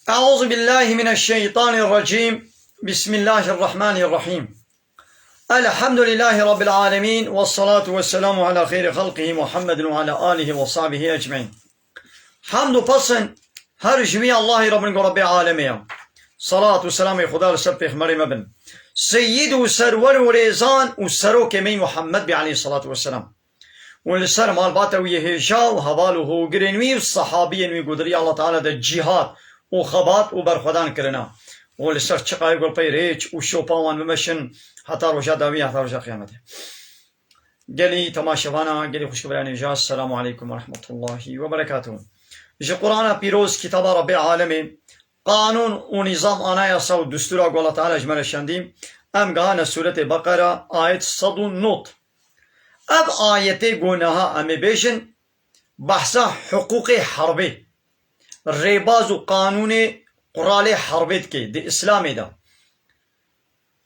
أعوذ بالله من الشيطان الرجيم. بسم الله الرحمن الرحيم. الحمد لله رب العالمين، والصلاة والسلام على خير خلقه محمد وعلى آله وصحبه أجمعين. حمد و پسند هر جوی الله رب العالمين. صلاة و سلام خدا لسر پیغمبر مبن سيد و سرور و ريزان و سروك مي محمد عليه الصلاة والسلام، ولسر مال باتوي هجا و هوالو گرنوی و صحابي وي قدري الله تعالى دا جهاد و خبات و برخودان کرنا، ولسر چقای گل پی ریچ و شوپاوان بمشن حتى رجا داوية حتى رجا قيامته. قالي تماشوانا قالي خوشكبراني جا السلام عليكم ورحمة الله وبركاته. جي قرآن بيروز كتاب رب العالمين قانون و نظام آنايا سو دستور الله تعالى جمال شنديم ام قانا سورة بقرة آية صدو نوت. اب آيتي قونها ام بيشن بحثا حقوق حربي ريباز و قانون قرالي حربيت كي دي اسلامي دا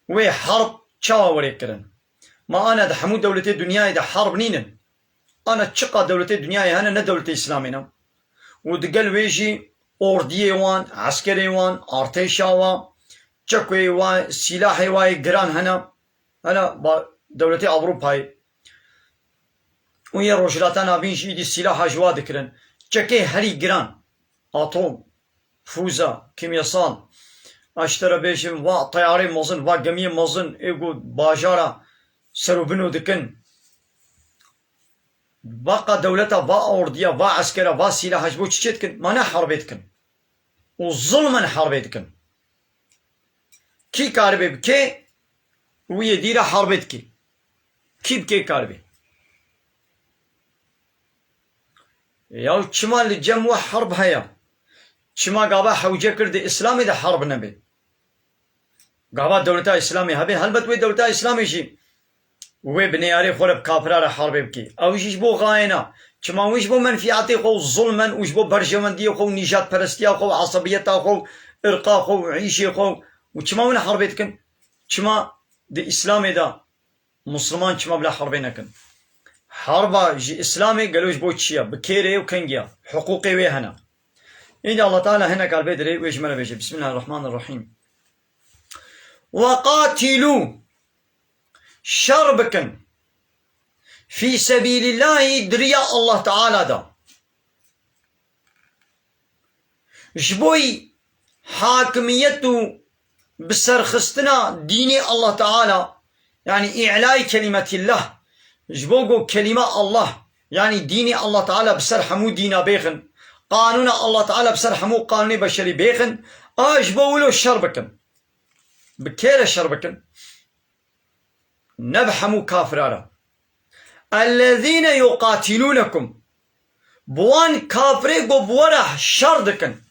وي حرب چاوا وريكرن. ما انا دا حمود دولتي دنياي دا حرب نينن، انا تشقى دولتي دنياي هنا نا دولتي اسلامينا ودقل ويجي اورديه وان عسكري وان ارتيشا وان چكوي وان سلاحي واي جران هنا دولتي اوروباي ويا روجلاتانا بينشي دي السلاح جوا دكرن چكي هري جران اتوم فوزا كيمياسان اشترى بيشم وا طياري مزن وا گمي مزن ايگو باجارا سروبنو دكن بقى دولتا وا اورديا وا عسكرا وا سلاح جبو چيتكن مانا حربيتكن وظلما حربيتكن كي كاربي بكي ويدير حربيتكي كي بكي كاربي يا چما لجم حرب هيا چما قابا حوجه کرد اسلامي ده حرب نبي قابا دولتا اسلامي هبي هلبت وي دولتا اسلامي شي وي بنياري خرب كافرار حرب بكي او جيش بو غاينا چما ويش بو منفعاتي خو ظلما ويش بو برجمندي خو نجات پرستيا خو عصبيتا خو ارقا خو عيشي خو وچما وين حربيتكن چما دي اسلامي ده مسلمان چما بلا حربينكن حربا جي اسلامي قالوش بو تشيا بكيري وكنجيا حقوقي وي هنا. إن الله تعالى هنا قال بدري ويجمل بيجي. بسم الله الرحمن الرحيم. وقاتلوا شربكن في سبيل الله دريا الله تعالى دا جبوي حاكميته بسرخستنا ديني الله تعالى، يعني إعلاء كلمة الله جبوغو كلمة الله، يعني ديني الله تعالى بسر حمو دينا بيخن قانون الله تعالى بسر حمو قانون بشري بيخن اجبولو شربكن بكير شربكن نبحمو كافرارا الذين يقاتلونكم بوان كافريقو بورا شردكن،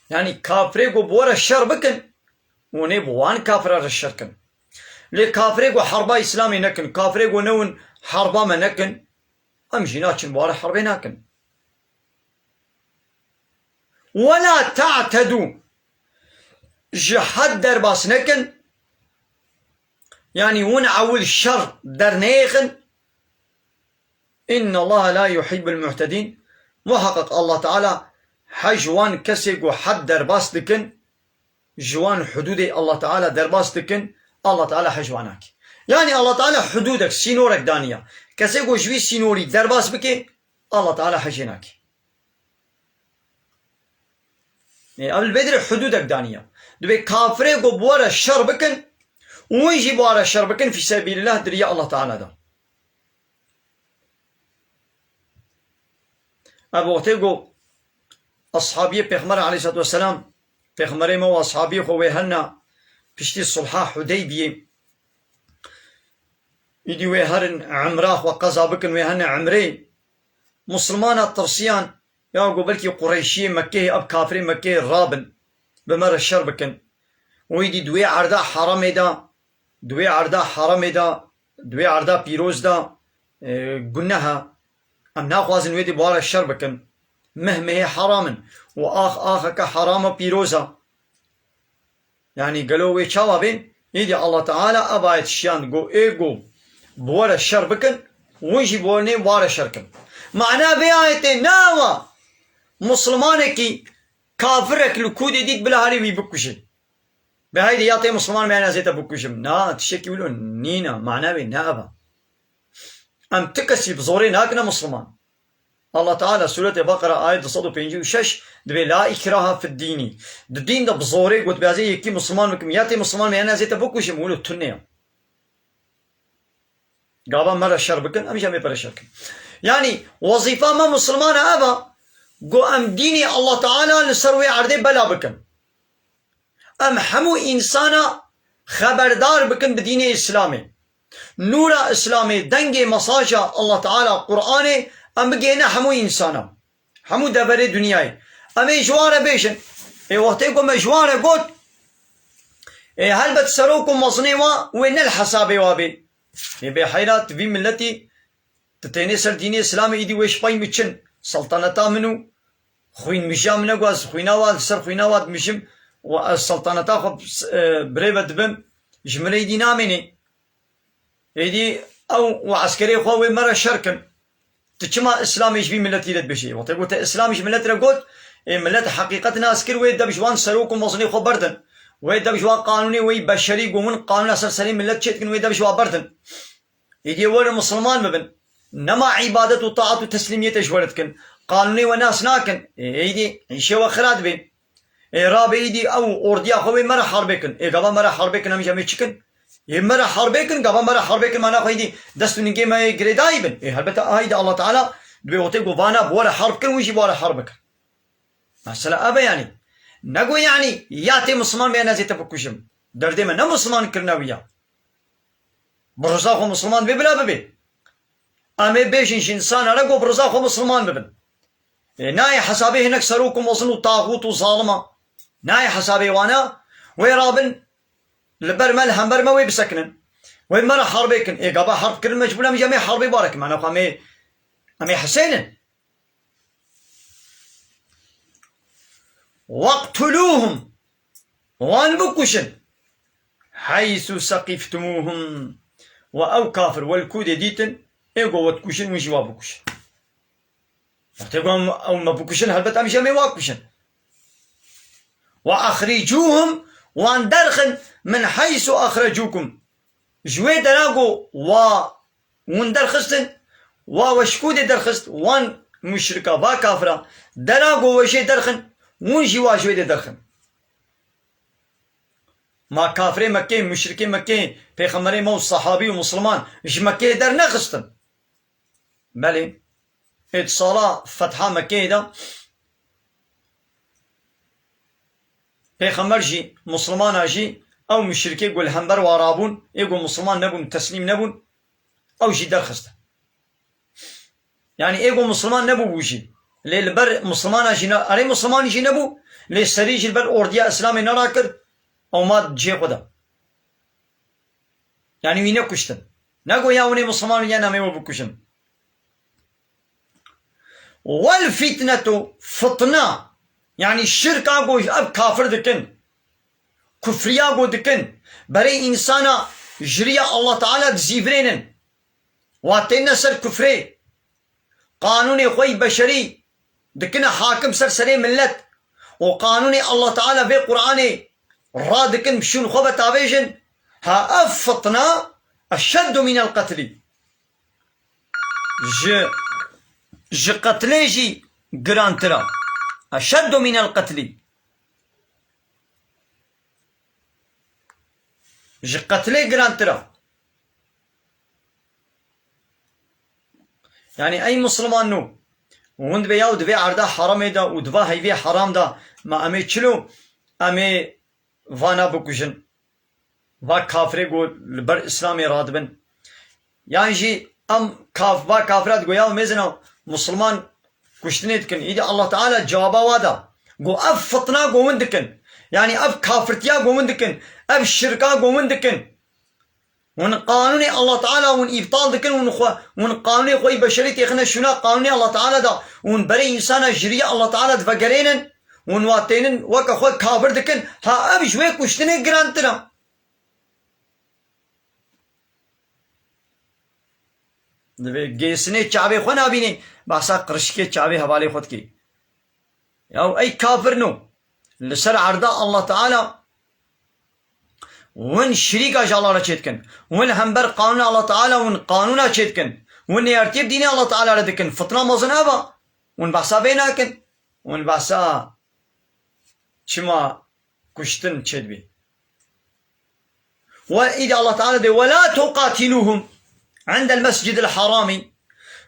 يعني كافريقو بورا شربكن وني بوان كافرار الشركن لكافريقو حربا اسلامي نكن كافريقو نون حربا ما نكن امجي ناكن بورا حربي ناكن. ولا تعتدوا جحد درباس نكن، يعني ونعول الشر درنيخن إن الله لا يحب المعتدين. محقق الله تعالى حجوان كسيق وحد درباس دكن جوان حدود الله تعالى درباس دكن الله تعالى حجوانك، يعني الله تعالى حدودك سينورك دانية كسيق وجوي سينوري درباس بكي الله تعالى حجيناك، يعني قبل بدر حدودك دانية دبي كافري قو بورا الشر بكن ويجي بورا الشر بكن في سبيل الله دريا الله تعالى دا. أبو وقتيقو أصحابي بيغمر عليه الصلاة والسلام بيغمري مو أصحابي خوي هنا بشتي الصلحة حديبية يدي ويهرن عمراخ وقزا بكن ويهن عمري مسلمان الترسيان يا قبلكي قريشي مكيه اب كافرين مكيه رابن بمر الشر بكن ويدي دوي عردا حرام دا دوي عردا حرام دا دوي عردا بيروز دا قلناها ام ناخوازن ويدي بوار الشر بكن مهما هي حراما واخك حرام بيروزا، يعني قالوا وي شاوا بين يدي الله تعالى ابايت شيان قو ايقو بوار الشر بكن ويجي بورني بوار الشركن. معناه بآية ناوى مسلمانكي كافرك لكود يديد بلا هاري ويبكشن بهاي يعطي مسلمان معنا زيت بكشم نا تشكي يقولون نينا معناه نابا أم تكسي بزوري ناكنا مسلمان الله تعالى سورة بقرة آية 156 دبي لا إكراه في الدين الدين ده بزوري قلت بهذه يكي مسلمان مكم يعطي مسلمان معنا زيت بكشم يقولوا تنيا قابا مرة الشر بكن أم جامي برا شركن يعني وظيفة ما مسلمان أبا قو أم ديني الله تعالى لسروي عرضي بلا بكن أم همو إنسانا خبردار بكن بدين إسلامي نورا إسلامي دنجي مساجة الله تعالى قرآن أم بجينا همو إنسانا همو دبر دنياي أم إجوار بيشن وقتكم إجوار قد هل بتسروكم مصنوا وين الحساب وابي بحيرات في ملتي تتيني سر دين إسلامي إيدي ويش باي ميتشن سلطنتا منو خوين مشام نقواز خويناوات سر خويناوات مشم والسلطنة خب بريبة دبم جملي دي ناميني ايدي او وعسكري خوي مرة شركن تجمع اسلامي يجبي ملتي لد بشي وطيقو تا اسلامي يجبي ملتي رقود ملت حقيقتنا اسكر ويدا بجوان سروكم وصني خو بردن ويدا بجوان قانوني وي بشري قومن قانون اسر سليم ملت شيتكن ويدا بجوان بردن ايدي ور مسلمان مبن نما عبادة وطاعة وتسليمية جولتكن قانوني وناس ناكن ايدي شو خراد بين رابع ايدي او اورديا خوي مرة حربكن قبا مرة حربكن هم جامي تشكن مرة حربكن قبا مرة حربكن معناه ايدي دستو نجي ما يجري دايبن هلبتا هايدا الله تعالى بيوتيقو فانا بورا حربكن ويجي بورا حربكن مثلا ابا يعني نقو يعني ياتي مسلمان بينا زي تبكوشم دردي من مسلمان كرنا ويا برزاخو مسلمان ببلا ببي امي بيش انسان رقو برزاخو مسلمان ببن ناي حسابي هناك سروكم وصلوا طاغوت وظالمه ناي حسابي وانا ويرابن لبرمل همبرمه ويبسكنن وين مرة حربيكن قبا حرب كل مجبوله من جميع حربي بارك معنا امي حسين واقتلوهم وانبكشن حيث سقفتموهم واو كافر والكود ديتن ايقو وتكشن وجوابكشن تقوم او ما بكشن هلبت امشي ما واكشن واخرجوهم وان درخن من حيث اخرجوكم جوي دراغو وندرخستن وشكود درخست وان مشركه با كافره دراغو وشي درخن ونجي واجوي درخن ما كافري مكه مشركين مكه پیغمبري مو صحابي ومسلمان اش مكه در نخستن بلي اتصالا فتحة مكة دا پیغمبر جي مسلمان جي او مشركي قول همبر وارابون يقول مسلمان نبون تسليم نبون او جي درخست يعني يقول مسلمان نبو بوجي لي البر مسلمان جي اري مسلمان جي نبو لي سريج البر اورديا اسلامي نراكر او ما جي خدا يعني وينه كشتن نقول يا وني مسلمان يا نامي وبكشن والفتنة فتنة يعني الشرك أقو أب كافر دكن كفريا أقو دكن بري إنسانا جريا الله تعالى تزيفرينن واتينا سر كفري قانوني خوي بشري دكنا حاكم سر سري ملت وقانوني الله تعالى في قرآني را دكن بشون خوبة تابيجن ها أفتنا أشد من القتل جي قتليجي جرانترا أشد من القتل جي قتلي جرانترا يعني أي مسلمان نو وند بيا ودبي عرضه حرام دا ودبا هيبي حرام دا ما أمي تشلو أمي فانا بكوجن va kafire go ber İslam'ı radibin. Yani jî am va kafirat goya mezna Müslüman kuştine etkin. İdi Allah Teala cevaba vada. Go ev fitna gomun dikin. Yani ev kafirtiya gomun dikin. Ev şirka gomun dikin. ون قانوني الله تعالى ون إبطال دكن ون قانوني خوي بشري تخنا شنا قانوني الله تعالى دا ون بري إنسان جريء الله تعالى دفقرينن ون واتينن وكا خوي كافر دكن ها أبي شوي كشتني جرانتنا دبي جيسني شعبي خونا بيني باسا قرشكي شعبي حوالي خود كي أو أي كافر نو لسر عرضاء الله تعالى ون شريكا الله رشيدكن ون همبر قانون الله تعالى ون قانونا رشيدكن ون يرتيب ديني الله تعالى ردكن فطنا مزنابا ون بحثا بيناكن ون بحثا شما كشتن تشدبي وإذا الله تعالى دي ولا تقاتلوهم عند المسجد الحرامي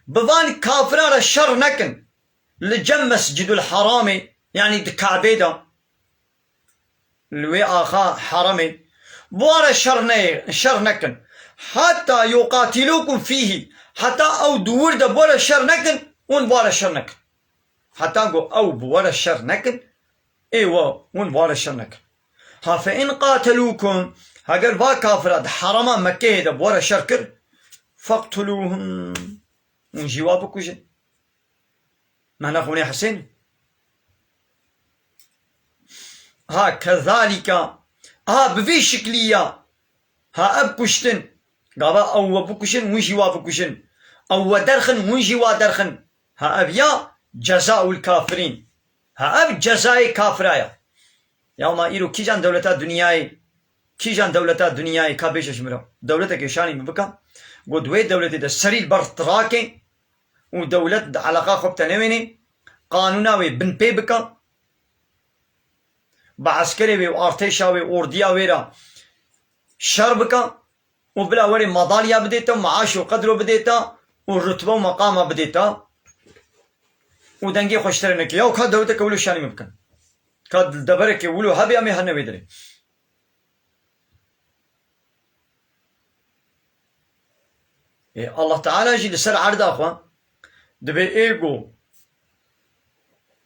بضان كافرار الشر نكن لجم مسجد الحرامي يعني كعبه دا الوي آخا حرامي بوار الشر نكن حتى يقاتلوكم فيه حتى أو دور دا بوار الشر نكن ون بوار الشر نكن حتى أو بوار الشر نكن ايوه ون بوار الشر نكن ها فإن قاتلوكم هاگر با كافرات حرما مكه دا بوار الشر كر فاقتلوهم ون جواب كوجن معنى خوني حسين ها كذلك ها بفي شكلية ها أب كشتن قابا أو بكشن ونجوا بكشن أو درخن ونجوا درخن ها أب يا جزاء الكافرين ها أب جزاء كافرايا يوم إيرو كيجان دولتا دنياي كيجان دولتا دنياي كابيش شمرا دولتا كيشاني مبكا قدوي دولتا دا سريل برطراكي ودولة علاقة خبتا نويني قانوناوي بن بي بكا بعسكري وارتيشاوي اوردياوي را شربكا وبلا وري مضاليا بديتا معاش وقدرو بديتا والرتبة ومقامة بديتا ودنجي خوشترنك ياو كاد دولتك ولو شاني ممكن كاد دبرك ولو هبي امي هنو يدري إيه الله تعالى يجي لسر عرض اخوان دبي ايجو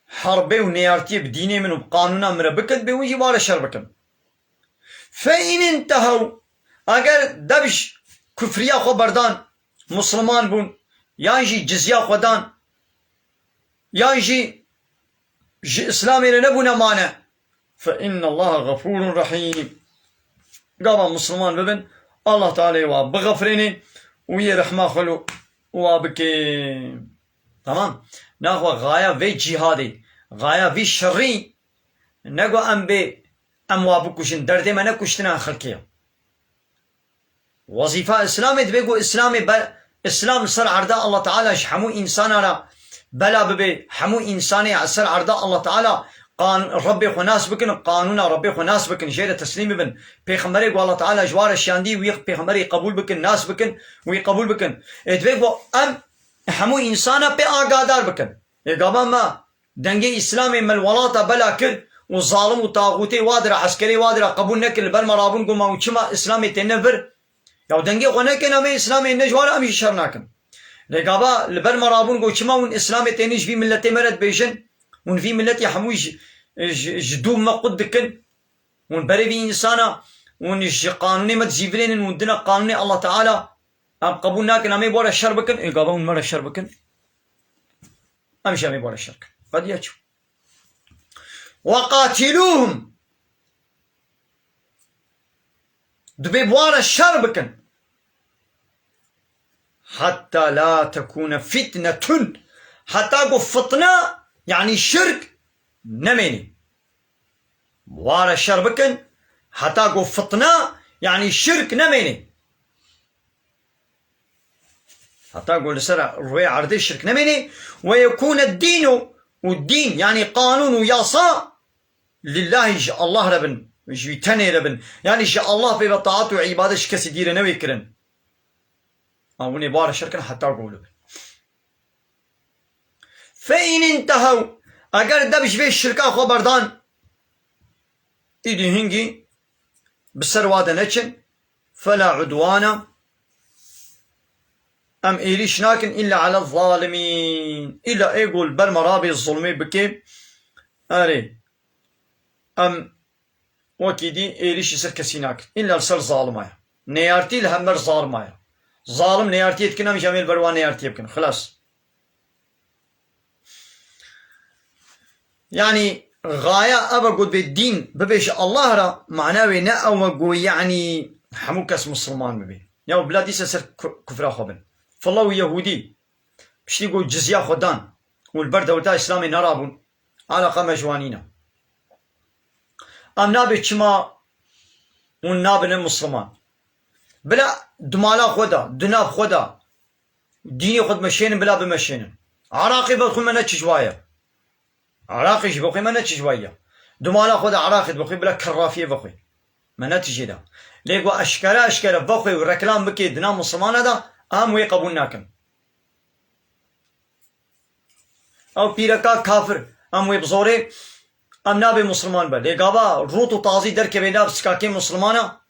حربي ونيارتي بديني منو بقانونا مربكت بوجي وارا شربكن فإن انتهوا اگر دبش كفريا خو بردان مسلمان بون يانجي جزيا خودان يانجي اسلامي لنبونا مانع فإن الله غفور رحيم قابا مسلمان ببن الله تعالى بغفريني ويا رحمة خلو وابكي تمام ناخو غاية في جهادي غاية في شري نقو ام بي ام وابكوشن دردي ما نكوشتنا خلقيا وظيفة اسلامي تبيقو اسلامي اسلام سر عرضاء الله تعالى حمو انسانا بلا ببي حمو انساني سر عرضاء الله تعالى ربي خو ناس بكن قانونا ربي خو ناس بكن جيرة تسليم بن بيغمبري والله تعالى جوار الشاندي ويق بيغمبري قبول بكن ناس بكن ويقبول بكن تبيقو ام حمو انسانا بي آقادار بكن يقابا ما دنجي اسلامي من الولاطة بلا كل وظالم وطاغوتي وادرة عسكري وادرة قبول نكل البرما رابون قوما وشما اسلامي تنفر يو دنجي غنكن امي اسلامي نجوار امي شرناكن يقابا البرما رابون قو شما ون اسلامي تنج في ملتي مرد بيجن ون في ملتي حموي جدوم ما قدكن ون بري في انسانا ون قانوني ما تجيبلين ون دنا قانوني الله تعالى ام قبول ناكن امي بورا الشر بكن يقابا ون مرة الشر بكن امشي امي بورا الشر قد يجو وقاتلوهم دبي بورا الشر بكن حتى لا تكون فتنة حتى قو فتنة يعني شرك نميني بورا الشر بكن حتى قو فتنة يعني شرك نميني حتى قول لسرع روي عرضي الشرك نميني ويكون الدين والدين يعني قانون وياصا لله جاء الله ربن يتني ربن يعني جاء الله في بطاعته وعبادش كسي دير نوي كرن أوني بار الشركة حتى أقوله فإن انتهوا أجر دبش في الشركة خبردان إيدي هنجي بالسرواد نتشن فلا عدوان أم إيريش ناكن إلا على الظالمين إلا يقول بالمرابي الظلمي بكي أري أم وكيدي إيريش يصير كسيناك إلا السر ظالمايا نيارتي الهمر ظالمايا ظالم نيارتي يتكنا مش عميل بروان نيارتي يبكن خلاص يعني غاية أبا قد بالدين ببيش الله را معناوي نأو يعني حموك اسم مسلمان ببي يا بلادي سر كفر أخوبن فالله يهودي بشتي يقول جزية خدان والبرد وتا إسلامي نرابون على قام جوانينا ام نابي چما ون نابن مسلمان بلا دمالا خدا دناب خدا ديني خود مشين بلا بمشين عراقي بخوي منا تشوايه عراقي شي بخوي منا تشوايه دمالا خدا عراقي بخوي بلا كرافيه بخوي منا تجيدا ليقو اشكرا بخوي وركلام بكي دنا مسلمان هذا ام وي قبول ناكن او بيركا كافر ام وي بزوري ام نابي مسلمان بل ليقابا روتو طازي دركه بيناب سكاكي مسلمانا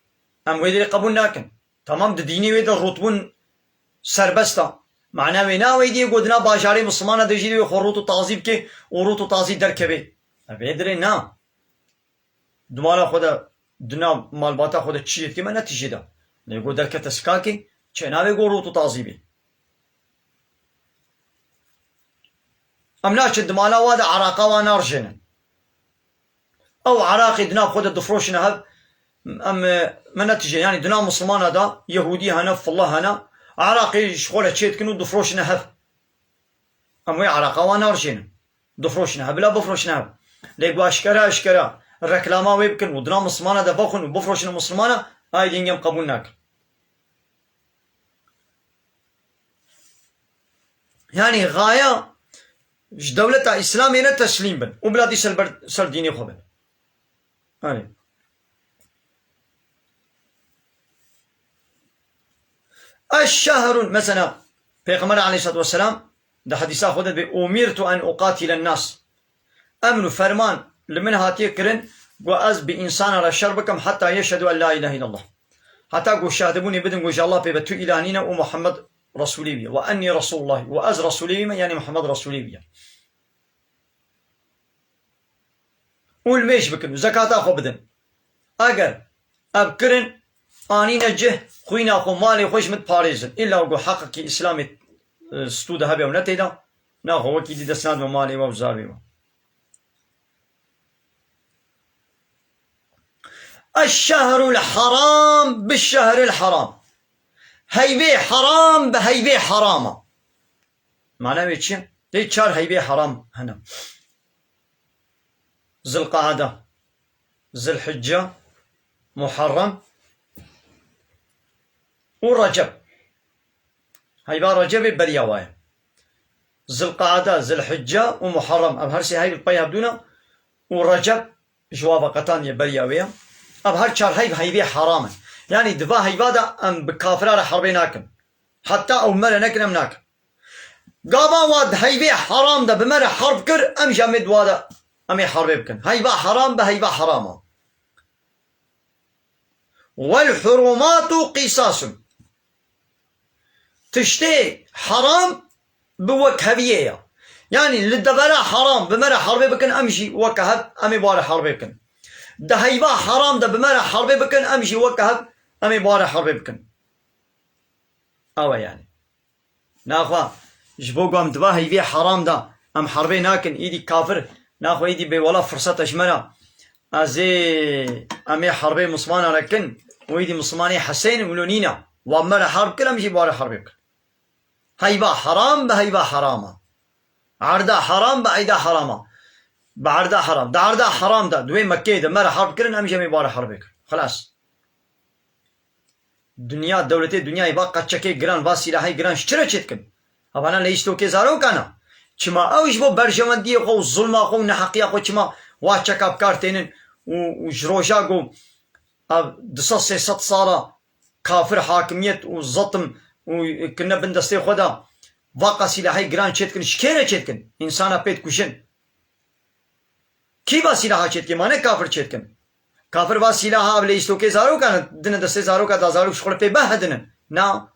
ام وي قبول ناكن تمام ديني وي رتبون سربستا معناه وينا ويدي قدنا باشاري مسلمانه دجيدي خروط تعذيب كي وروط تعذيب دركبي ابي ادري نا دمالا خدا دنا مالباتا خدا تشيت كي ما نتيجه ده يقول دركه تسكاكي چناوي غروط تعذيبي امنا دمالا وادا عراقا وانا رجنا او عراقي دنا خدا دفروشنا هب ام ما نتيجه يعني دنا مسلمان هذا يهودي هنا في الله هنا عراقي شغله تشيت كنو دفروشنا هف اموي عراقا وانا رجينا دفروشنا بلا بفروشنا ليقوا اشكرا الركلاما ويبكن ودنا مسلمانه دا بخون وبفروشنا مسلمانه هاي دينجم قبولناك يعني غايه دولة اسلاميه تسليم بن وبلادي سل ديني خبن هاي الشهر مثلا پیغمبر عليه الصلاة والسلام ده حديثا خودت بي أميرت أن أقاتل الناس أمن فرمان لمن هاتي كرن وأز بإنسان على شربكم حتى يشهدوا أن لا إله إلا الله حتى قو شاهدبوني بدن قو الله بيبتو إلهانينا ومحمد رسولي بي وأني رسول الله وأز رسولي بي يعني محمد رسولي بي والميش بكن زكاة أخو بدن أقر أبكرن آني نجه خوينا خو مالي خوش مت باريزن إلا وقو حقك إسلامي ستودة هبه ونتيدا نا هو كي دي دسناد ومالي وزاري الشهر الحرام بالشهر الحرام هيبه حرام بهيبه حرامه معناه بيتشي دي چار هيبه حرام هنا ذي القعدة ذي الحجة محرم ورجب هيبا رجب برياواي ذي القعدة ذي الحجة ومحرم اب هرسي هاي الباي هبدونا ورجب جواب قطانية برياوية اب هر چار هيبه حراما يعني دبا هيبا دا ام بكافرار حربيناكن حتى او مر نكن امناك قابا واد هيبه حرام دا بمر حرب كر ام جمد وادا امي حرب بكن هيبا حرام بهيبا حراما والحرمات قصاص تشتي حرام بوكهبيه يعني للدبرة حرام بمرة حرب بكن امشي وكهب امي بار حرب بكن ده هيبا حرام ده بمرة حرب بكن امشي وكهب امي بار حرب بكن او يعني ناخوا جبو قام دبا هيبي حرام ده ام حربي ناكن ايدي كافر ناخوا ايدي بولا فرصة اشمنا ازي امي حربي مسلمان ركن ويدي مسلماني حسين ولونينا ومرة حرب كل امشي بار حرب بكن هيبا حرام بهيبا حرامه عردا حرام بعيدا حرامه بعردا حرام ده عردا حرام ده دوي مكة ده مرة حرب كرن امشي امي بار حرب بكن خلاص دنیا دولتی دنیای با قچکی گران با سلاحی گران چرا چتکن ابانا لیستو که زارو کنا چما اوش بو برجمندی خو ظلم خو نحقی خو چما وا چکاب کارتینن و جروجا گو اب دسس ست سالا کافر حاکمیت و ظلم و کنا بندستی خدا واقع سلاحی گران چتکن شکره چتکن انسانا پیت کشن کی با سلاح چتکن معنی کافر چتکن کافر با سلاح اب لیستو که زارو کنا دن دسته زارو کا دازارو شغل پی بهدن نا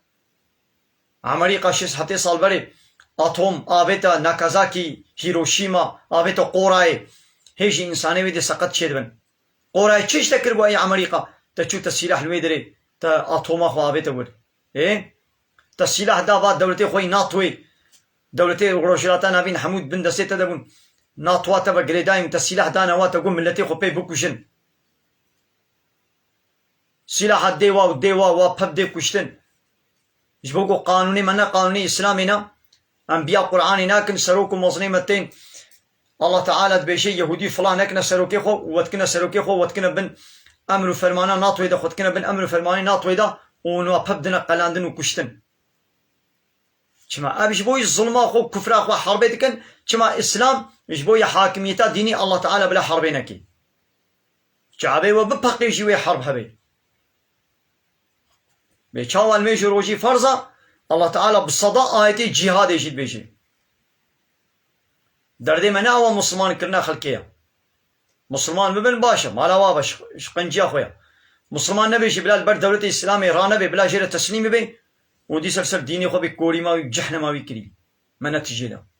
امریکا 6 سال بری اتم آبتا ناکازاکی هیروشیما آبتا قورای هیچ انسانی ویدی سقط شد بن قورای چیش تکر بایی امریکا تا چو تا سلاح لوی داری تا اتوما خو آبتا بود تا سلاح دا بعد دولتی خوی ناتوی دولتی روشلاتا نبین حمود بن دسته تا دبون ناتواتا با گریدایم تا سلاح دانا واتا گم ملتی خو پی بکوشن سلاح دیوا و پب دی کشتن جبوكو قانوني منا قانوني إسلامنا أنبياء قرآني ناكن سروكم مظلمتين الله تعالى تبيشي يهودي فلان هكنا سروكي خو وتكنا سروكي خو وتكنا بن أمر فرمانا ناطوي دا خدكنا بن أمر فرماني ناطوي دا ونو ببدنا قلاندن وكشتن كما أبيش بوي الظلمة خو كفر أخو حربي دكن كما إسلام إيش بوي حاكميتا ديني الله تعالى بلا حربينكي كعبي وببقي جوي حرب هبي بيشاو الميجي روجي فرزة الله تعالى بالصداء آيتي جهاد يجيد بيجي دردي منا هو مسلمان كرنا خلقيا مسلمان ببن باشا مالا وابا شقنجي أخويا مسلمان نبيشي بلا البر دولة إسلامي رانا بي بلا جيرة تسليمي بي ودي سلسل ديني خو بي كوري ما بي جحنا ما بي كري ما نتيجي له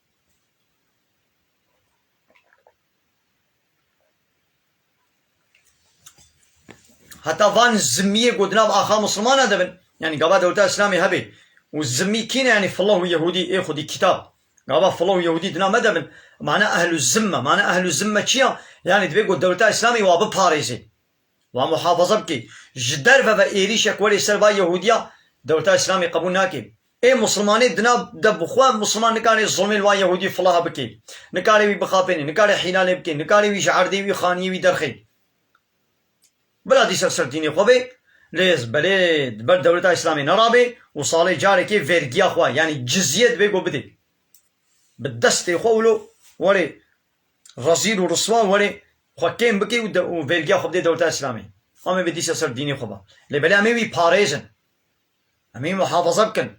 حتى فان الزمية قدنا بآخا مسلمان هذا يعني قابا دولة إسلامي هبي والزمي كينا يعني فالله يهودي إيه خدي كتاب قابا فالله يهودي دنا مدبن معنى أهل الزمة معنى أهل الزمة كيا يعني تبي قد دولة إسلامي وابو باريزي ومحافظة بكي جدر فبا إيريشك ولي سربا يهودية دولة إسلامي قبول ناكي إيه مسلماني دنا دبخوان مسلمان نكاري الظلمي الوا يهودي فالله بكي نكاري وي بخافيني نكاري حينالي بكي نكاري وي شعردي وي خاني وي درخي بلا دي سرسر ديني خوبي ليز بلد بل دولة إسلامي نرابي وصالي جاري كي فيرجيا خوا يعني جزية بيقو بدي بالدست يخولو ولي رزيل ورسوان ولي خوكين بكي وفيرجيا خوب دي دولة إسلامي أمي بدي سرسر ديني خوبا لبلا أمي وي باريزن أمي محافظة بكن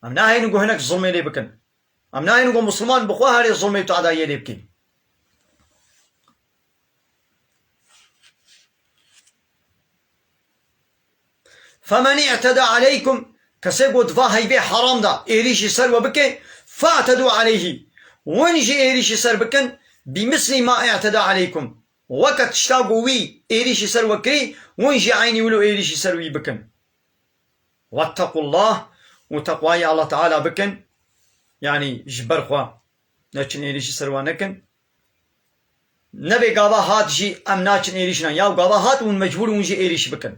أم ناهي نقو هناك ظلمي لي بكن أم ناهي نقو مسلمان بخوا هاري الظلمي بتاعدا يلي بكي فمن اعتدى عليكم كسيقود فاهي بي حرام دا إيريشي سر وبكي فاعتدوا عليه ونجي إيريشي سر بكن بمثل ما اعتدى عليكم وقت اشتاقوا وي إيريشي سر وكري ونجي عيني ولو إيريشي سر وي بكن واتقوا الله وتقواي الله تعالى بكن يعني جبر خوا ناچن إيريشي سر ونكن نبي قابا هات جي أم ناچن إيريشنا ياو قابا هات ونمجبور ونجي إيريشي بكن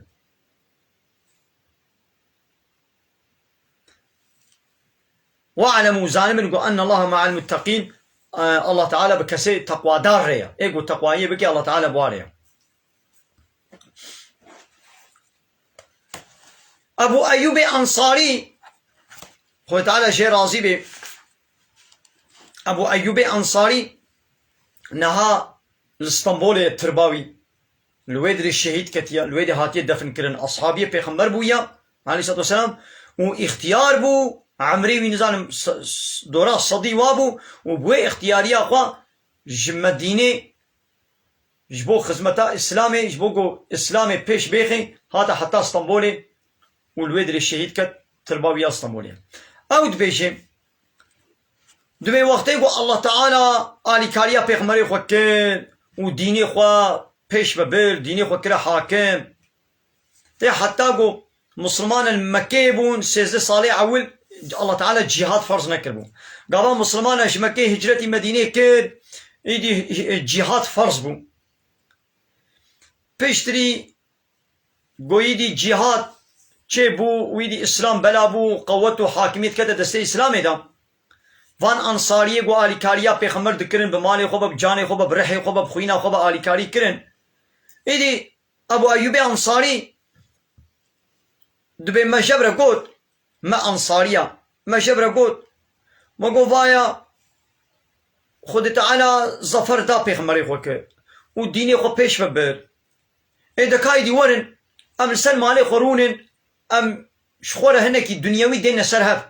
واعلموا زانمن أن الله مع المتقين الله تعالى بكسي تقوى دار ريا ايقو تقوى بكي الله تعالى بواريا أبو أيوب أنصاري هو تعالى شيء راضي به أبو أيوب أنصاري نها الاسطنبول الترباوي الويد الشهيد كتيا الويد هاتي دفن كرن أصحابي بيغمبر بويا عليه الصلاة والسلام واختيار بو عمري ونزان دورا صدي وابو وبوي اختياريا خوا جمدينه جبو خدمتا اسلامي جبو اسلامي بيش بيخي هذا حتى اسطنبولي والويدر الشهيد كت ترباوية اسطنبولي او دبيشي دبي وقتي الله تعالى آلي كاريا بيغمري خوا كن وديني خوا بيش ببل ديني خوا كرا حاكم تي حتى قو مسلمان المكي بون 16 صالي اول الله تعالى جهاد فرض نكربو قابا مسلمان اش مكي هجرتي مدينة كد ايدي جهاد فرض بو بيشتري قويدي جهاد چه بو ويدي اسلام بلا بو قوته حاكميت كده دسته اسلامي دا وان انصاريه قو آلي كاريا پیغمبر دكرن بمالي خوبا بجاني خوبا برحي خوبا بخوينا خوبا آلي كاري كرن ايدي ابو ايوب انصاري دبي ما جبره قوت ما أنصارية ما جبره قوت ما قوايا خود تعالى ظفر دا بيغمري خوك وديني خو بيش ببر إذا كايدي ورن أم سن مالي خورونن أم شخورة هنكي دنيوي دين سرهف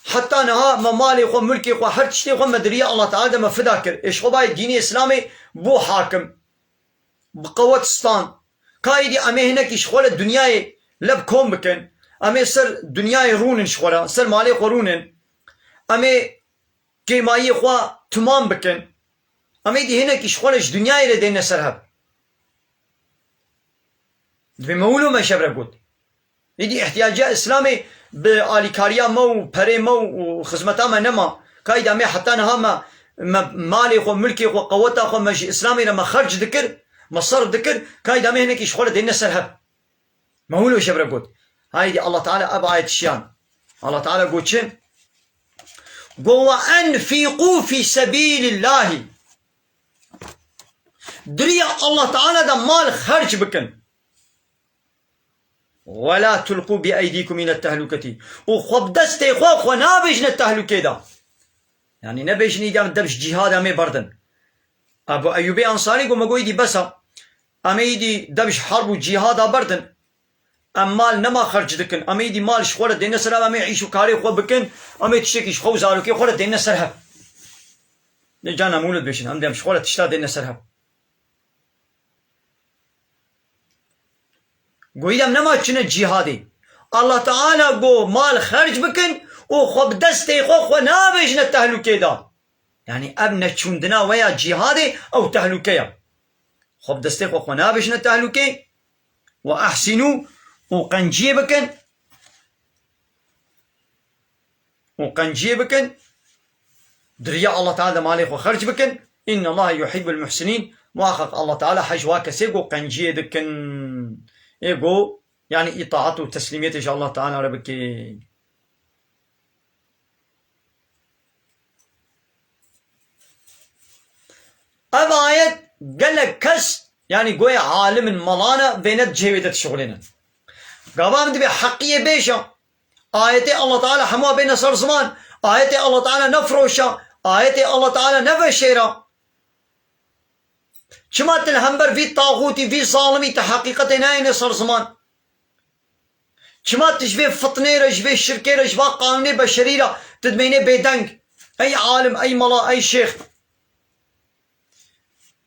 حتى نها ما مالي خو ملكي خو هر تشتي خو مدرية الله تعالى ما فداكر إيش خو باي ديني إسلامي بو حاكم بقوة ستان كايدي أمي هنكي شخورة دنياي لب كوم بكن أمي سر دنياي رونن شخورا سر مالي خورونن أمي كيمايي خوا تمام بكن أمي دي هنا كي شخورش دنياي لدينا سرهب دبي مولو ما شبره قد يدي احتياجات إسلامي بآلي كاريا مو بري مو وخزمتا ما نما كايد أمي حتى نها ما مالي خو ملكي خو قوتا خو مجي إسلامي لما خرج ذكر مصرف ذكر كايد أمي هنا كي شخورة دينا سرهب مولو شبره قد هايدي الله تعالى أبعد الشيان الله تعالى قوتشن قو أنفقوا في سبيل الله دريا الله تعالى دا مال خرج بكن ولا تلقوا بأيديكم من التهلكة وخب دستي خو نابجن التهلكة دا يعني نبجني دا دبش جهاد أمي بردن أبو أيوب أنصاري قو مقوي دي بسا أمي دي دبش حرب وجهاد بردن ام مال نما خرج دکن امی دی مالش خورد دین سر امی عیشو کاری خو بکن امی تشکیش خو زارو کی خورد دین سر نه جانا مولد بشین هم دمش خورد تشتا دین سر گویدم نما چنه جهادی الله تعالی گو مال خرج بکن او خب دستی خو نابجن تهلوکه دا یعنی ابن چوندنا ویا جهادی او تهلوکه خب دستی خو نابجن تهلوکه و احسنوا وقنجيه بكن دريا الله تعالى مالك وخرج بكن إن الله يحب المحسنين واخق الله تعالى حجواك سيقو قنجيه دكن إيقو يعني إطاعته وتسليميته إن شاء الله تعالى ربك آية قال لك كس يعني قوي عالم ملانا بينت جيودة شغلنا قوام دبي حقية بيشا آية الله تعالى حموا بين صار زمان آية الله تعالى نفروشا آية الله تعالى نفشيرا شما تلهمبر في طاغوتي في ظالمي تحقيقة ناين صار زمان شما تشبه فطنيرة شبه شركيرة شبه قانوني بشريرة تدميني بيدنك أي عالم أي ملا أي شيخ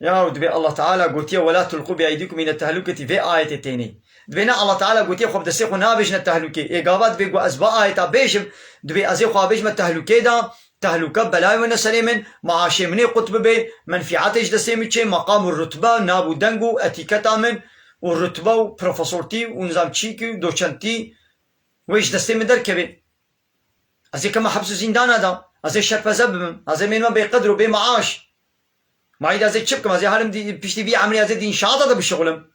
يا دبي الله تعالى قلت ولا تلقوا بأيديكم من التهلكة في آية تاني دبينا الله تعالى قلت خب دسيخو نابجنا التهلكة إجابات بيقو أسباء آية بيشم دبي أزيخو أبيش من التهلكة دا تهلكة بلاي ونسليمن معاشي مني قطب بي منفعاتش دسيمي چه مقام الرتبة نابو دنگو اتيكتا من والرتبة وبروفيسورتي ونظام تشيكي دوشنتي ويش دسيمي در كبي أزي كما حبسو زندانا دا أزي شرفزة بمم أزي من ما بيقدروا بمعاش ما يدا زي تشبكم زي هارم دي بيشتي بي عمليه زي دي انشاءات هذا بالشغلم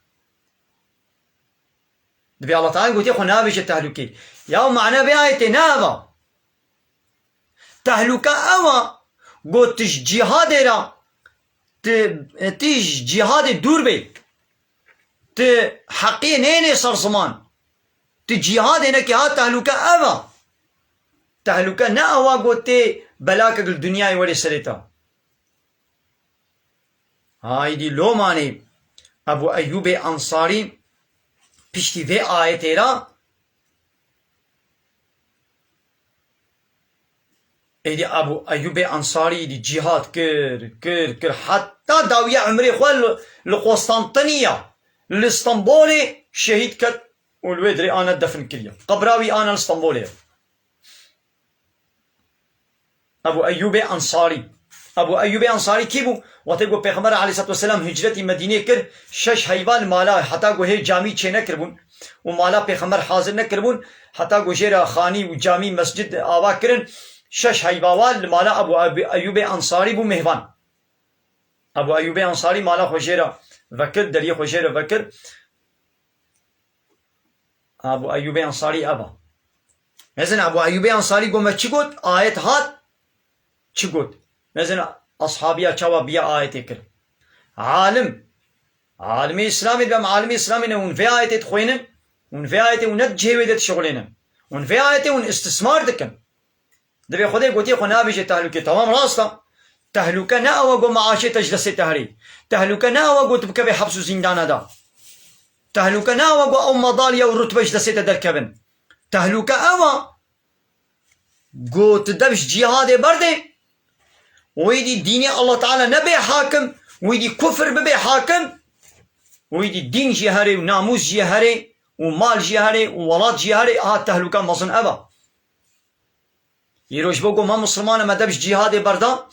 دبي الله تعالى قلت يا اخو نابش التهلكه يا معنى بآية نابا تهلكه اما قلت جهاد را تيج جهاد دور بي ت حقي نيني صار زمان تجهاد هناك ها تهلكه اما تهلكه ناوا قلت بلاك الدنيا ولي سريتا هاي دي لو ماني ابو ايوب انصاري پشتی في آية را ايدي ابو ايوب انصاري دي جهاد كر حتى داوية عمري خوال لقسطنطينية لاسطنبولي شهيد كت والويدري انا دفن كليا قبراوي انا الاسطنبولي ابو ايوب انصاري ابو ايوب انصاري كيبو وتلقوا پیغمبر عليه الصلاه والسلام هجرتي مدينه كر شش حيوان مالا حتى گو هي جامي چه نكربون ومالا پیغمبر حاضر نكربون حتى گو جيرا خاني وجامي مسجد آوا کرن شش حيوان مالا ابو ايوب انصاري بو مهوان ابو ايوب انصاري مالا خجيرا وكر دري خجيرا وكر ابو ايوب انصاري ابا مثلا ابو ايوب انصاري گو ما چي گوت آيت هات چي گوت مثلا أصحابيا چوا بيا آية كر عالمي إسلامي بام عالمي إسلامي ون في آية تخوينن ون في آية ونت جهودت شغلنا ون في آية ون استثمار دكن دبي خدي قوتي خو نابيش تهلكة تمام راستا تهلكة نا أو جو معاشي تجلس تهري تهلكة نا أو جو تبكي بحبس زندان دا تهلكة نا أو جو أو مضالية ورتبة جلس تدركبن تهلكة أو جو تدبش جهاد برده ويدي دين الله تعالى نبي حاكم ويدي كفر ببي حاكم ويدي دين جهري وناموس جهري ومال جهري وولاد جهري تهلكة مصن أبا يروش بوكو ما مسلمان ما دبش جهاد بردا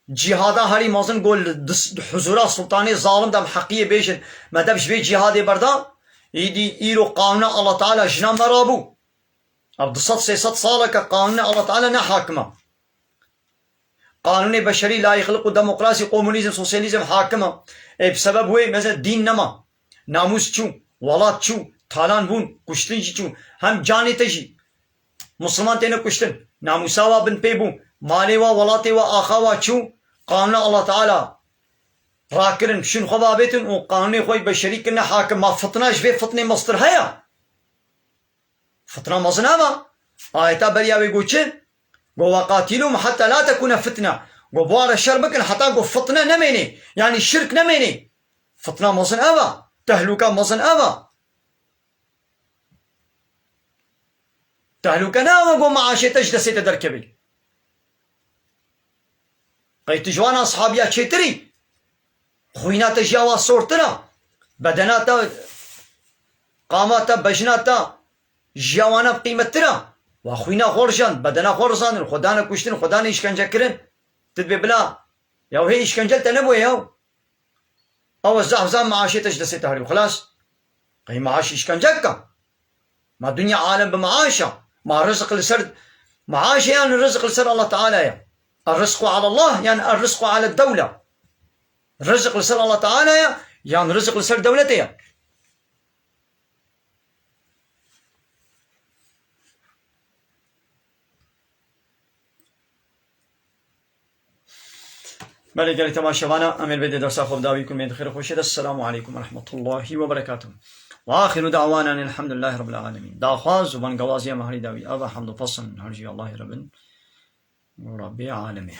جهادا هاري مصن قول حضورا سلطاني ظالم دم حقية بيشن ما دبش بي جهاد بردا يدي إيرو قانون الله تعالى جنام مرابو عبد الصد سيصد صالك قانون الله تعالى نحاكمه قانون بشري لا يخلق ديمقراطي كومونيزم سوسياليزم حاكمه بسبب وي مثلا دين نما ناموس چو ولاد چو تالان بون کشتن چو هم جانی تجي مسلمان تينه کشتن ناموساوا بن بيبو ماليوا ولاتيوا آخاوا چو قانون الله تعالى راكرن شن خبابتن وقانون خوي بشري كنا حاكم ما فتناش في فتنة مصدر هيا فتنة مصنعة آيتا بريا بيقول وقاتلهم حتى لا تكون فتنة وبوار الشربك حتى قو فتنة نميني يعني الشرك نميني فتنة مصنعة تهلكة مصنعة تهلكة ناوة قو معاشي تجدسي تدركبي قيت جوانا أصحابيات شتري خويناتا جاوا صورتنا بدناتا قاماتا بجناتا جوانا بقيمتنا وخوينا غورجان بدنا غورزان خدانا كشتن خدانا إشكنجة كرن تدبي بلا ياو هي إشكنجة تنبوي ياو أو الزعزان معاشي تجدسي تهري وخلاص هي معاش إشكنجة ما الدنيا عالم بمعاشة ما رزق لسرد معاش يعني الرزق لسر الله تعالى يعني الرزق على الله يعني الرزق على الدولة الرزق لسر الله تعالى يعني الرزق لسر دولته بله قال تماشاوانا امير بده درس خوب داوي كم من خير خوشيد السلام عليكم ورحمة الله وبركاته واخر دعوانا الحمد لله رب العالمين داخواز وبن غوازي مهري داوي ابا حمد فصل هرجي الله رب العالمين